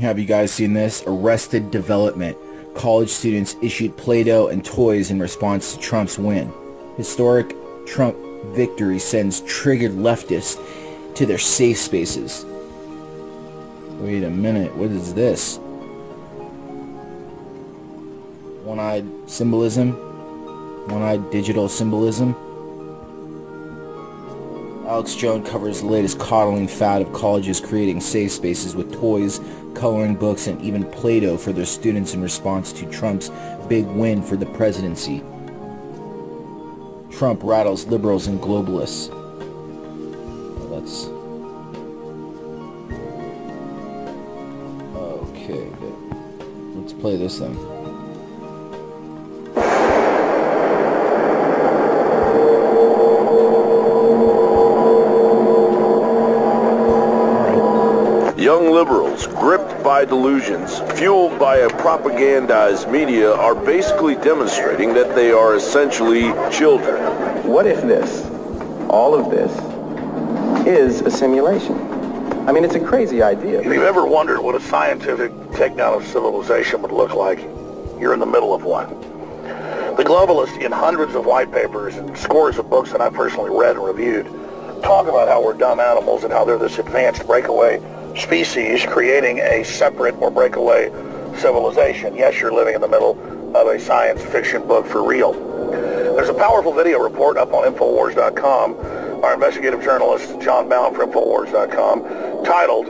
Have you guys seen this? Arrested Development. College students issued Play-Doh and toys in response to Trump's win. Historic Trump victory sends triggered leftists to their safe spaces. Wait a minute, what is this? One-eyed symbolism? One-eyed digital symbolism? Alex Jones covers the latest coddling fad of colleges creating safe spaces with toys, coloring books, and even Play-Doh for their students in response to Trump's big win for the presidency. Trump rattles liberals and globalists. Okay, let's play this then. Young liberals, gripped by delusions, fueled by a propagandized media, are basically demonstrating that they are essentially children. What if this, all of this, is a simulation? I mean, it's a crazy idea. If you've ever wondered what a scientific takedown of civilization would look like, you're in the middle of one. The globalists, in hundreds of white papers and scores of books that I personally read and reviewed, talk about how we're dumb animals and how they're this advanced breakaway species creating a separate or breakaway civilization. Yes, you're living in the middle of a science fiction book for real. There's a powerful video report up on Infowars.com. Our investigative journalist, John Baum from Infowars.com, titled,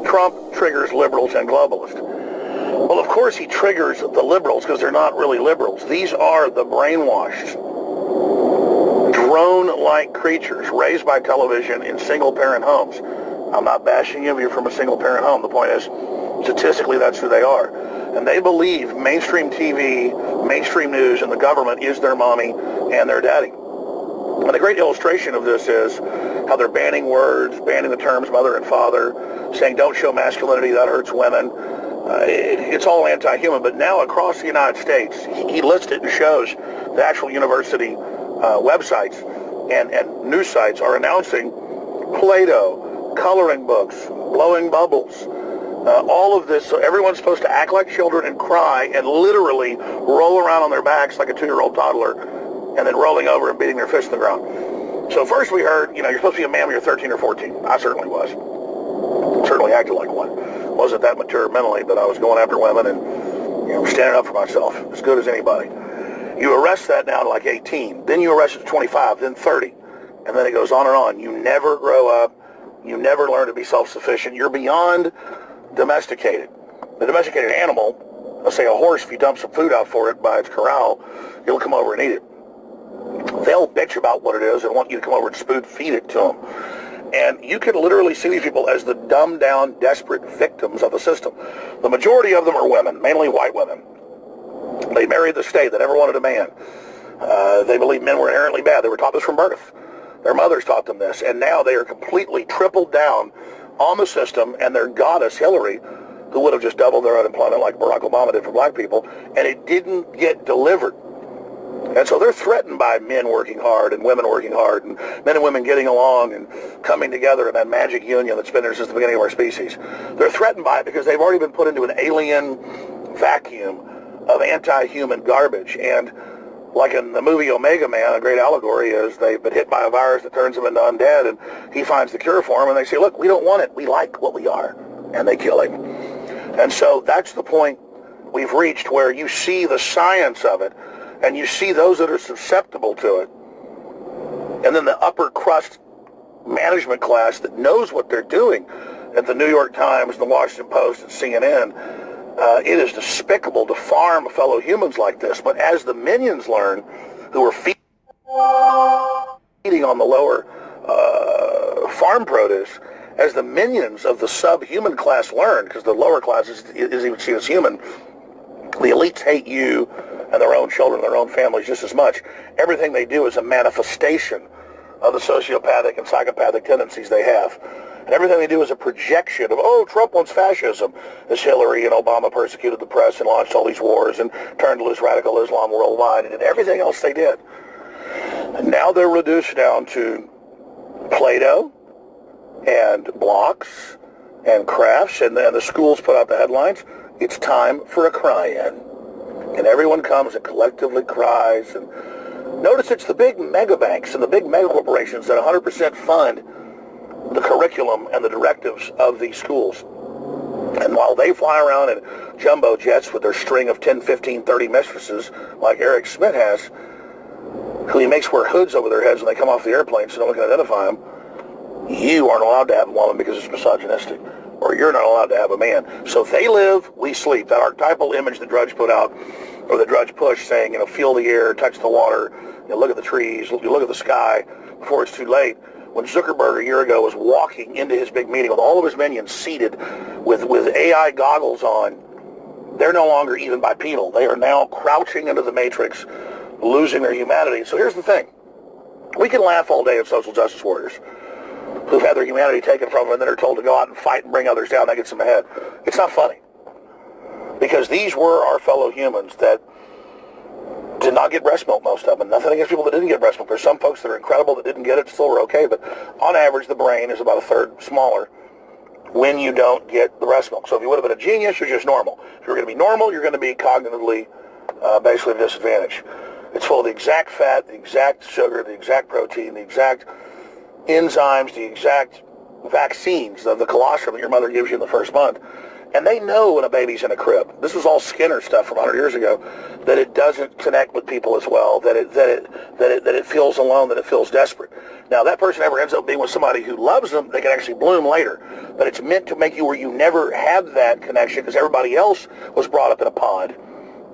Trump Triggers Liberals and Globalists. Well, of course he triggers the liberals because they're not really liberals. These are the brainwashed, drone-like creatures raised by television in single-parent homes. I'm not bashing you if you're from a single-parent home. The point is, statistically, that's who they are. And they believe mainstream TV, mainstream news, and the government is their mommy and their daddy. And a great illustration of this is how they're banning words, banning the terms mother and father, saying don't show masculinity, that hurts women. It's all anti-human. But now across the United States, he lists it and shows the actual university websites and news sites are announcing Play-Doh, coloring books, blowing bubbles, all of this. So everyone's supposed to act like children and cry and literally roll around on their backs like a 2-year-old toddler and then rolling over and beating their fists in the ground. So first we heard, you're supposed to be a man when you're 13 or 14. I certainly was. Certainly acted like one. Wasn't that mature mentally, but I was going after women and, standing up for myself as good as anybody. You arrest that now to like 18. Then you arrest it to 25, then 30. And then it goes on and on. You never grow up. You never learn to be self-sufficient. You're beyond domesticated. The domesticated animal, let's say a horse, if you dump some food out for it by its corral, it'll come over and eat it. They'll bitch about what it is and want you to come over and spoon feed it to them. And you can literally see these people as the dumbed-down, desperate victims of the system. The majority of them are women, mainly white women. They married the state. They never wanted a man. They believe men were inherently bad. They were taught this from birth. Their mothers taught them this, and now they are completely tripled down on the system, and their goddess, Hillary, who would have just doubled their unemployment like Barack Obama did for black people, and it didn't get delivered. And so they're threatened by men working hard and women working hard and men and women getting along and coming together in that magic union that's been there since the beginning of our species. They're threatened by it because they've already been put into an alien vacuum of anti-human garbage. And like in the movie Omega Man, a great allegory is they've been hit by a virus that turns them into undead, and he finds the cure for them, and they say, look, we don't want it. We like what we are. And they kill him. And so that's the point we've reached where you see the science of it, and you see those that are susceptible to it. And then the upper crust management class that knows what they're doing at the New York Times, the Washington Post, and CNN. It is despicable to farm fellow humans like this. But as the minions learn, who are feeding on the lower farm produce, as the minions of the subhuman class learn, because the lower class is even seen as human, the elites hate you and their own children, their own families just as much. Everything they do is a manifestation of the sociopathic and psychopathic tendencies they have. And everything they do is a projection of, oh, Trump wants fascism, as Hillary and Obama persecuted the press and launched all these wars and turned loose radical Islam worldwide and did everything else they did. And now they're reduced down to Play-Doh and blocks and crafts, and the schools put out the headlines, it's time for a cry-in. And everyone comes and collectively cries. And notice it's the big mega banks and the big mega corporations that 100% fund the curriculum and the directives of these schools. And while they fly around in jumbo jets with their string of 10, 15, 30 mistresses, like Eric Schmidt has, who he makes wear hoods over their heads when they come off the airplane so no one can identify them, you aren't allowed to have a woman because it's misogynistic, or you're not allowed to have a man. So they live, we sleep. That archetypal image that Drudge put out, or the Drudge push, saying, feel the air, touch the water, look at the trees, look at the sky before it's too late. When Zuckerberg a year ago was walking into his big meeting with all of his minions seated with AI goggles on, they're no longer even bipedal. They are now crouching into the matrix, losing their humanity. So here's the thing. We can laugh all day at social justice warriors who've had their humanity taken from them and then are told to go out and fight and bring others down. That gets them ahead. It's not funny. Because these were our fellow humans that did not get breast milk, most of them. Nothing against people that didn't get breast milk. There's some folks that are incredible that didn't get it, still were okay, but on average, the brain is about a third smaller when you don't get the breast milk. So if you would have been a genius, you're just normal. If you're going to be normal, you're going to be cognitively basically at a disadvantage. It's full of the exact fat, the exact sugar, the exact protein, the exact enzymes, the exact vaccines of the colostrum that your mother gives you in the first month. And they know when a baby's in a crib. This is all Skinner stuff from 100 years ago, that it doesn't connect with people as well, that it feels alone, that it feels desperate. Now, that person ever ends up being with somebody who loves them, they can actually bloom later. But it's meant to make you where you never have that connection because everybody else was brought up in a pod.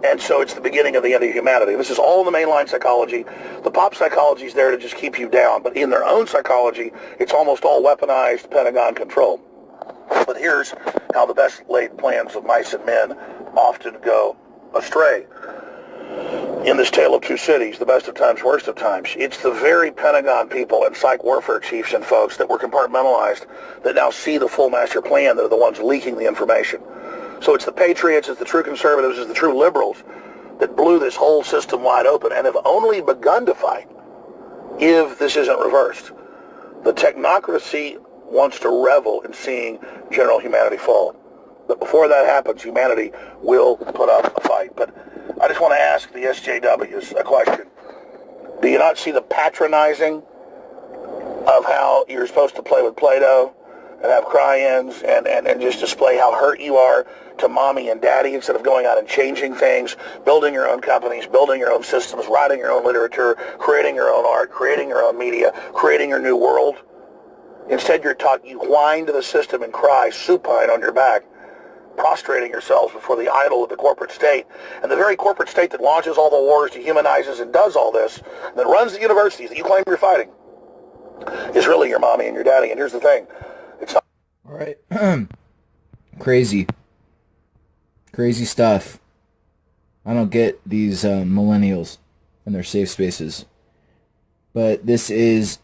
And so it's the beginning of the end of humanity. This is all in the mainline psychology. The pop psychology is there to just keep you down. But in their own psychology, it's almost all weaponized Pentagon control. But here's how the best laid plans of mice and men often go astray. In this tale of two cities, the best of times, worst of times, it's the very Pentagon people and psych warfare chiefs and folks that were compartmentalized that now see the full master plan that are the ones leaking the information. So it's the patriots, it's the true conservatives, it's the true liberals that blew this whole system wide open and have only begun to fight if this isn't reversed. The technocracy wants to revel in seeing general humanity fall. But before that happens, humanity will put up a fight. But I just want to ask the SJWs a question. Do you not see the patronizing of how you're supposed to play with Play-Doh and have cry-ins and just display how hurt you are to mommy and daddy instead of going out and changing things, building your own companies, building your own systems, writing your own literature, creating your own art, creating your own media, creating your new world? Instead, you're taught you whine to the system and cry supine on your back, prostrating yourselves before the idol of the corporate state. And the very corporate state that launches all the wars, dehumanizes, and does all this, and that runs the universities that you claim you're fighting, is really your mommy and your daddy. And here's the thing. It's not... All right. Crazy stuff. I don't get these millennials and their safe spaces. But this is